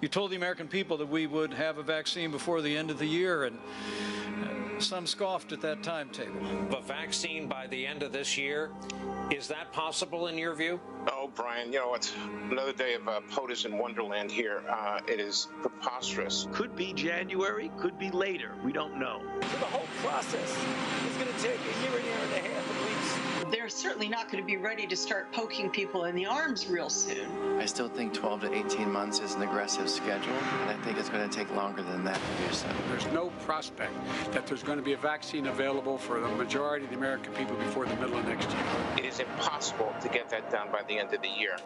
You told the American people that we would have a vaccine before the end of the year, and some scoffed at that timetable. The vaccine by the end of this year, is that possible in your view? Oh, Brian, you know, it's another day of POTUS in Wonderland here. It is preposterous. Could be January, could be later. We don't know. So the whole process is going to take a year and a half at least. They're certainly not going to be ready to start poking people in the arms real soon. I still think 12 to 18 months is an aggressive schedule, and I think it's going to take longer than that to do so. There's no prospect that there's going to be a vaccine available for the majority of the American people before the middle of next year. It is impossible to get that done by the end of the year.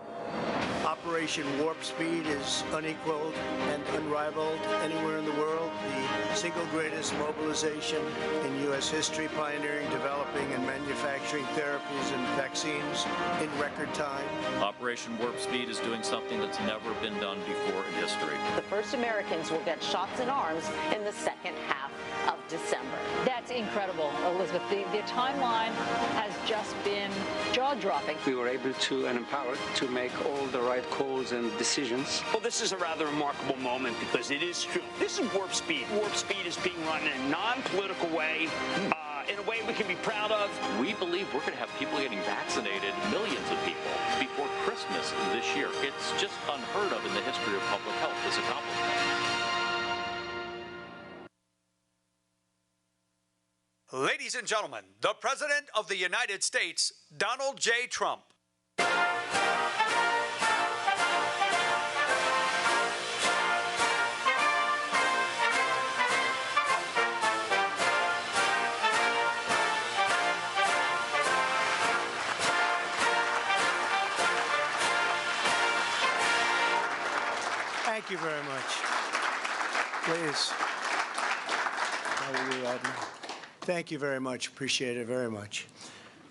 Operation Warp Speed is unequaled and unrivaled anywhere in the world. The single greatest mobilization in U.S. history, pioneering, developing, and manufacturing therapies and vaccines in record time. Operation Warp Speed is doing something that's never been done before in history. The first Americans will get shots in arms in the second half of December. That's incredible, Elizabeth. The timeline has just been jaw-dropping. We were able to and empowered to make all the right calls and decisions. Well, this is a rather remarkable moment because it is true. This is Warp Speed. Warp Speed is being run in a non-political way, in a way we can be proud of. We believe we're going to have people getting vaccinated, millions of people, before Christmas this year. It's just unheard of in the history of public health, this accomplishment. Ladies and gentlemen, the President of the United States, Donald J. Trump. Thank you very much. Please. How are you, Admiral? Thank you very much. Appreciate it very much.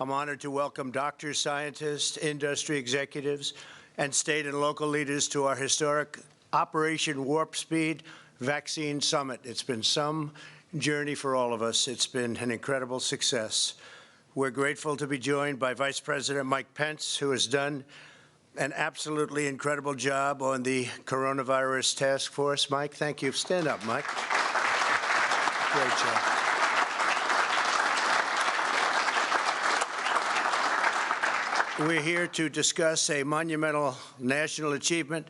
I'm honored to welcome doctors, scientists, industry executives, and state and local leaders to our historic Operation Warp Speed Vaccine Summit. It's been some journey for all of us. It's been an incredible success. We're grateful to be joined by Vice President Mike Pence, who has done an absolutely incredible job on the coronavirus task force. Mike, thank you. Stand up, Mike. Great job. We're here to discuss a monumental national achievement.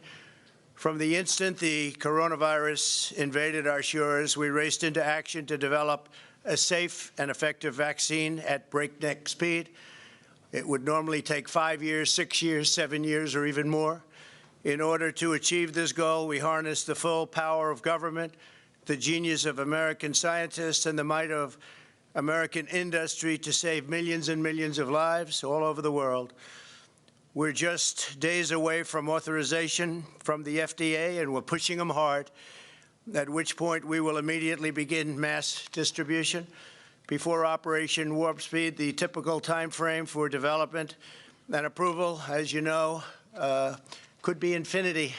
From the instant the coronavirus invaded our shores, we raced into action to develop a safe and effective vaccine at breakneck speed. It would normally take 5 years, 6 years, 7 years, or even more. In order to achieve this goal, we harnessed the full power of government, the genius of American scientists, and the might of American industry to save millions and millions of lives all over the world. We're just days away from authorization from the FDA, and we're pushing them hard, at which point we will immediately begin mass distribution. Before Operation Warp Speed, the typical time frame for development and approval, as you know, could be infinity.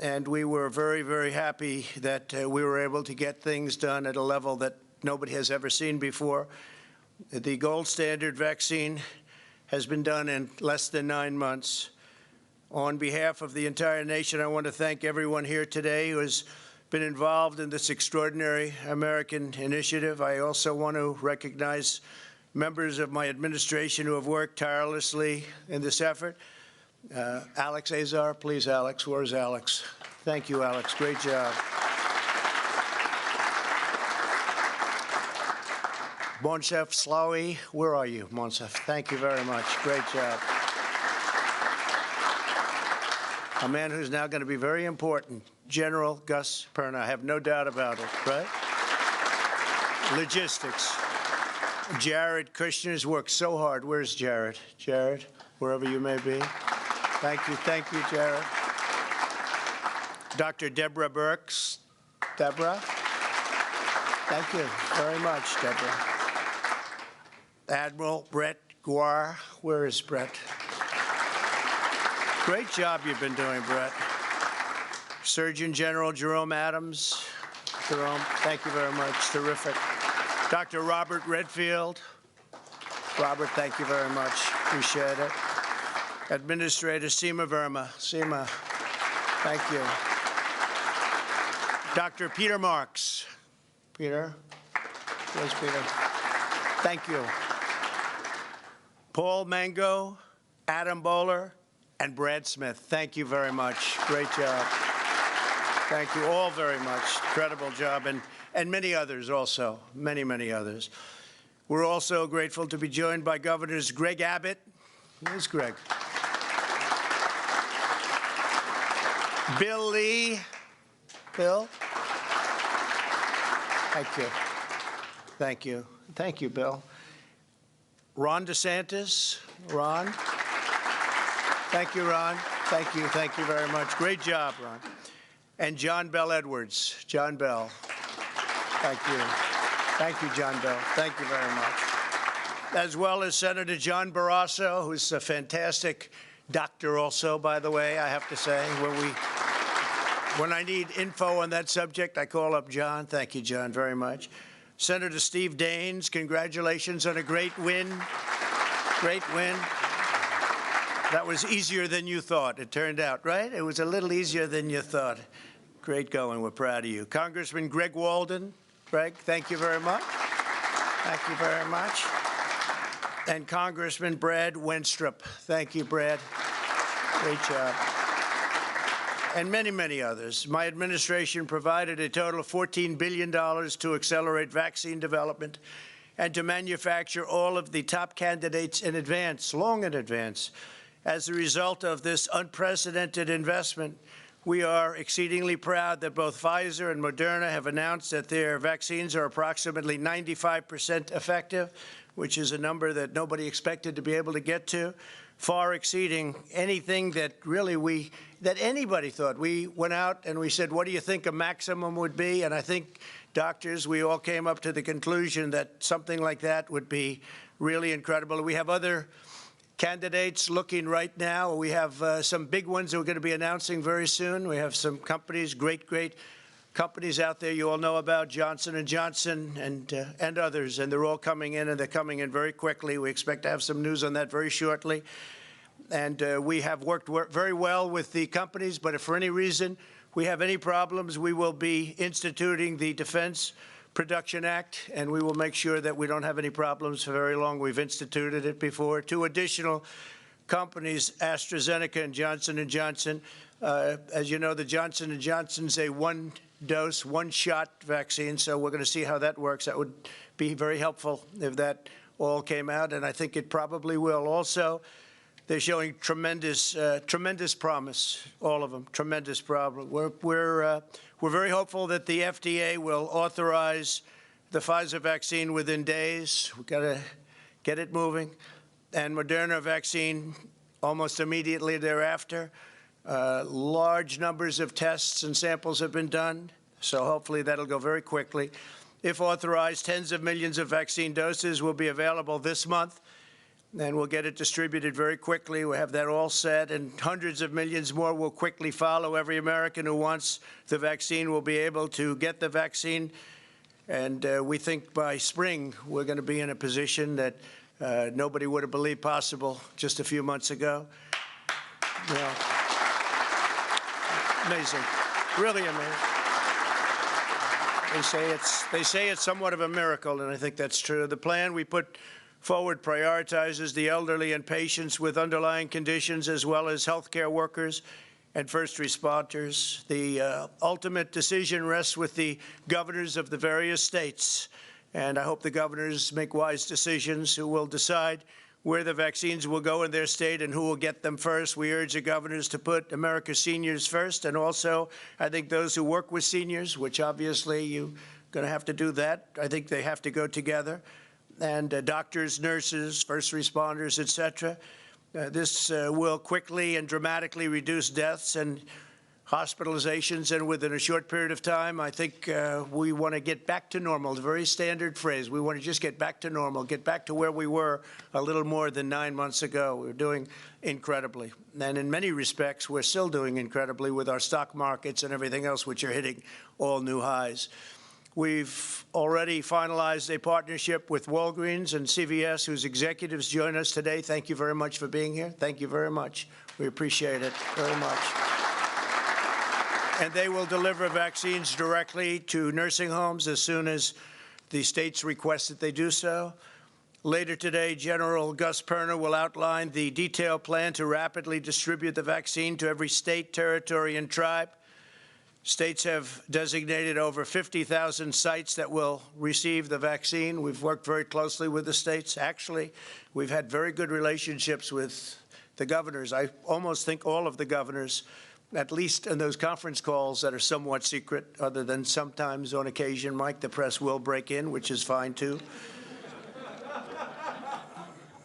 And we were very, very happy that we were able to get things done at a level that nobody has ever seen before. The gold standard vaccine has been done in less than 9 months. On behalf of the entire nation, I want to thank everyone here today who has been involved in this extraordinary American initiative. I also want to recognize members of my administration who have worked tirelessly in this effort. Alex Azar, please, Alex. Where's Alex? Thank you, Alex. Great job. Monsef Slaoui, where are you, Monsef? Thank you very much. Great job. A man who's now going to be very important, General Gus Perna. I have no doubt about it, right? Logistics. Jared Kushner's worked so hard. Where's Jared? Jared, wherever you may be. Thank you, Jared. Dr. Deborah Birx. Deborah? Thank you very much, Deborah. Admiral Brett Guar. Where is Brett? Great job you've been doing, Brett. Surgeon General Jerome Adams. Jerome, thank you very much. Terrific. Dr. Robert Redfield. Robert, thank you very much. Appreciate it. Administrator Seema Verma. Seema, thank you. Dr. Peter Marks. Peter. Where's Peter? Thank you. Paul Mango, Adam Bowler, and Brad Smith. Thank you very much. Great job. Thank you all very much. Incredible job. And many others also. Many, many others. We're also grateful to be joined by Governors Greg Abbott. Where's Greg? Bill Lee. Bill? Thank you. Thank you. Thank you, Bill. Ron DeSantis. Ron. Thank you, Ron. Thank you. Thank you very much. Great job, Ron. And John Bell Edwards. John Bell. Thank you. Thank you, John Bell. Thank you very much. As well as Senator John Barrasso, who's a fantastic doctor also, by the way, I have to say. When I need info on that subject, I call up John. Thank you, John, very much. Senator Steve Daines, congratulations on a great win. Great win. That was easier than you thought, it turned out, right? It was a little easier than you thought. Great going. We're proud of you. Congressman Greg Walden. Greg, thank you very much. Thank you very much. And Congressman Brad Wenstrup. Thank you, Brad. Great job. And many, many others. My administration provided a total of $14 billion to accelerate vaccine development and to manufacture all of the top candidates in advance, long in advance. As a result of this unprecedented investment, we are exceedingly proud that both Pfizer and Moderna have announced that their vaccines are approximately 95% effective, which is a number that nobody expected to be able to get to, far exceeding anything that really that anybody thought. We went out and we said, what do you think a maximum would be? And I think, doctors, we all came up to the conclusion that something like that would be really incredible. We have other candidates looking right now. We have some big ones that we're going to be announcing very soon. We have some companies, great companies out there you all know about, Johnson & Johnson and others, and they're all coming in, and they're coming in very quickly. We expect to have some news on that very shortly. And we have worked very well with the companies, but if for any reason we have any problems, we will be instituting the Defense Production Act, and we will make sure that we don't have any problems for very long. We've instituted it before. 2 additional companies, AstraZeneca and Johnson & Johnson. As you know, the Johnson & Johnson's a one-dose, one-shot vaccine, so we're going to see how that works. That would be very helpful if that all came out, and I think it probably will. Also, they're showing tremendous promise, all of them, tremendous problem. We're very hopeful that the FDA will authorize the Pfizer vaccine within days. We've got to get it moving. And Moderna vaccine almost immediately thereafter. Large numbers of tests and samples have been done, so hopefully that'll go very quickly. If authorized, tens of millions of vaccine doses will be available this month, and we'll get it distributed very quickly. We'll have that all set, and hundreds of millions more will quickly follow. Every American who wants the vaccine will be able to get the vaccine, and we think by spring we're going to be in a position that nobody would have believed possible just a few months ago. You know, amazing, really amazing. They say it's somewhat of a miracle, and I think that's true. The plan we put forward prioritizes the elderly and patients with underlying conditions, as well as healthcare workers and first responders. The ultimate decision rests with the governors of the various states, and I hope the governors make wise decisions who will decide where the vaccines will go in their state and who will get them first. We urge the governors to put America's seniors first, and also I think those who work with seniors, which obviously you're going to have to do that. I think they have to go together. And doctors, nurses, first responders, et cetera. This will quickly and dramatically reduce deaths and hospitalizations, and within a short period of time, I think we want to get back to normal. It's a very standard phrase. We want to just get back to normal, get back to where we were a little more than 9 months ago. We're doing incredibly. And in many respects, we're still doing incredibly with our stock markets and everything else, which are hitting all new highs. We've already finalized a partnership with Walgreens and CVS, whose executives join us today. Thank you very much for being here. Thank you very much. We appreciate it very much. And they will deliver vaccines directly to nursing homes as soon as the states request that they do so. Later today, General Gus Perna will outline the detailed plan to rapidly distribute the vaccine to every state, territory, and tribe. States have designated over 50,000 sites that will receive the vaccine. We've worked very closely with the states. Actually, we've had very good relationships with the governors. I almost think all of the governors, at least in those conference calls that are somewhat secret, other than sometimes on occasion, Mike, the press will break in, which is fine too.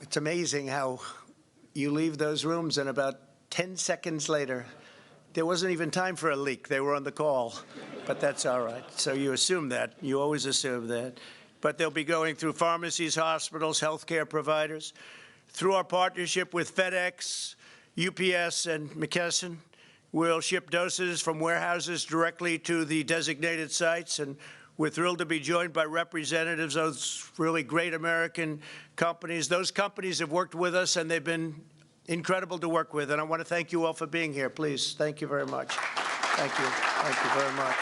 It's amazing how you leave those rooms and about 10 seconds later, there wasn't even time for a leak. They were on the call, but that's all right. So you assume that. You always assume that. But they'll be going through pharmacies, hospitals, healthcare providers. Through our partnership with FedEx, UPS, and McKesson, we'll ship doses from warehouses directly to the designated sites, and we're thrilled to be joined by representatives of those really great American companies. Those companies have worked with us, and they've been incredible to work with. And I want to thank you all for being here. Please, thank you very much. Thank you. Thank you very much.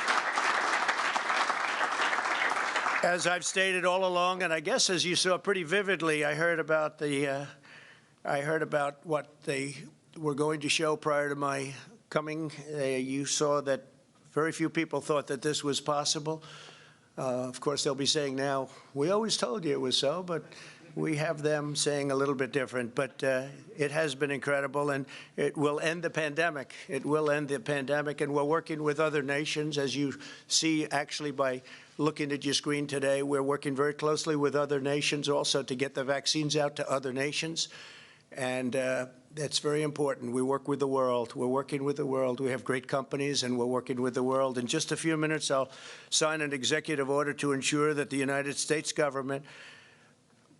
As I've stated all along, and I guess as you saw pretty vividly, I heard about what they were going to show prior to my coming. You saw that very few people thought that this was possible. Of course, they'll be saying now, we always told you it was so, but we have them saying a little bit different. But it has been incredible, and it will end the pandemic. It will end the pandemic, and we're working with other nations. As you see, actually, by looking at your screen today, we're working very closely with other nations also to get the vaccines out to other nations. And that's very important. We work with the world. We're working with the world. We have great companies, and we're working with the world. In just a few minutes, I'll sign an executive order to ensure that the United States government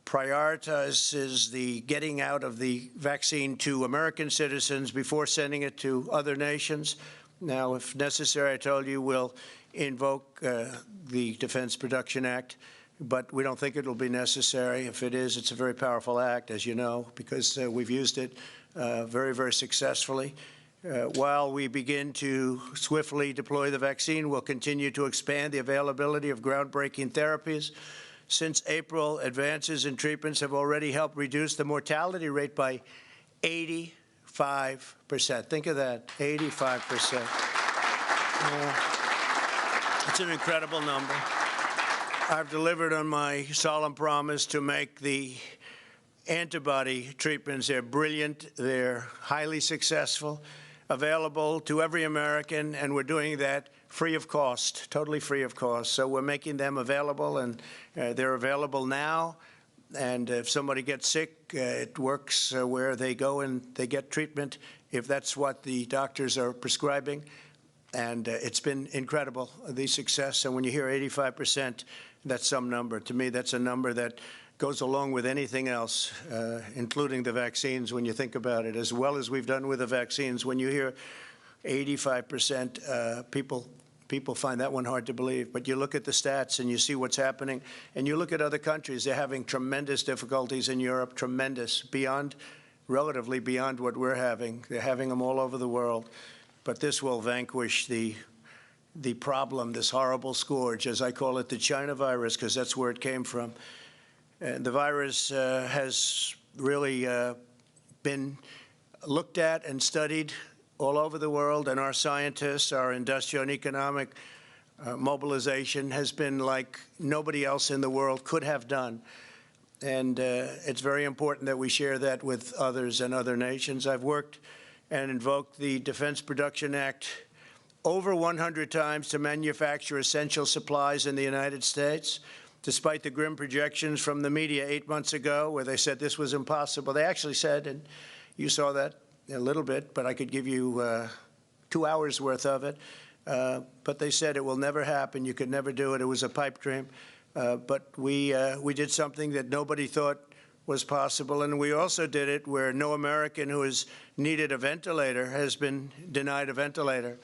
prioritizes the getting out of the vaccine to American citizens before sending it to other nations. Now, if necessary, I told you we'll invoke the Defense Production Act, but we don't think it will be necessary. If it is, it's a very powerful act, as you know, because we've used it very, very successfully. While we begin to swiftly deploy the vaccine, we'll continue to expand the availability of groundbreaking therapies. Since April, advances in treatments have already helped reduce the mortality rate by 85%. Think of that, 85%. It's an incredible number. I've delivered on my solemn promise to make the antibody treatments, they're brilliant, they're highly successful, available to every American, and we're doing that free of cost, totally free of cost. So we're making them available, and they're available now. And if somebody gets sick, it works where they go and they get treatment if that's what the doctors are prescribing. And it's been incredible, the success. And when you hear 85%, that's some number. To me, that's a number that goes along with anything else, including the vaccines, when you think about it. As well as we've done with the vaccines, when you hear 85%, people find that one hard to believe. But you look at the stats and you see what's happening, and you look at other countries. They're having tremendous difficulties in Europe, tremendous, relatively beyond what we're having. They're having them all over the world. But this will vanquish the problem, this horrible scourge, as I call it, the China virus, because that's where it came from. And the virus has really been looked at and studied all over the world, and our scientists, our industrial and economic mobilization has been like nobody else in the world could have done. And it's very important that we share that with others and other nations. I've worked and invoked the Defense Production Act over 100 times to manufacture essential supplies in the United States, despite the grim projections from the media 8 months ago where they said this was impossible. They actually said, and you saw that a little bit, but I could give you 2 hours worth of it, but they said it will never happen. You could never do it. It was a pipe dream. But we did something that nobody thought was possible, and we also did it where no American who has needed a ventilator has been denied a ventilator.